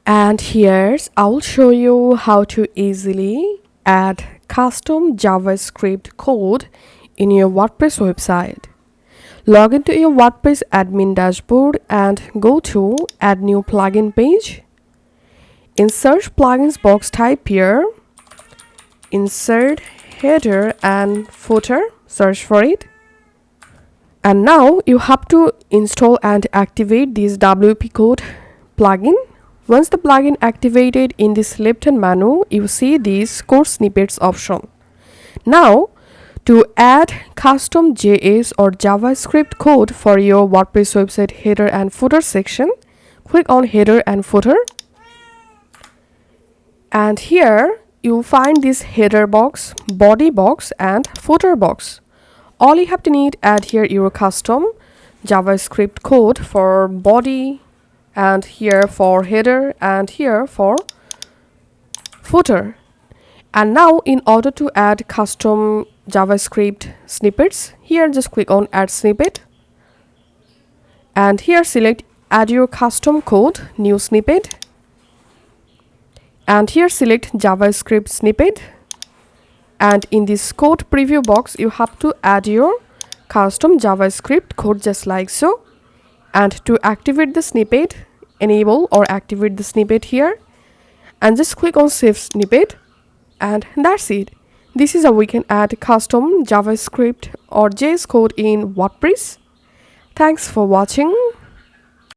And here's I'll show you how to easily add custom JavaScript code in your WordPress website. Log into your WordPress admin dashboard and go to Add New Plugin page. In Search Plugins box, type here Insert Header and Footer. Search for it. And now you have to install and activate this WP Code plugin. Once the plugin activated, in this left-hand menu, you see this code snippets option. Now, to add custom JS or JavaScript code for your WordPress website header and footer section, click on Header and Footer. And here, you'll find this header box, body box, and footer box. All you have to need, add here your custom JavaScript code for body, and here for header, and here for footer. And now in order to add custom JavaScript snippets, here just click on Add Snippet, and here select Add Your Custom Code, New Snippet, and here select JavaScript Snippet. And in this code preview box, you have to add your custom JavaScript code just like so. And to activate the snippet, enable or activate the snippet here, and just click on Save Snippet, and that's it. This is how we can add custom JavaScript or JS code in WordPress. Thanks for watching.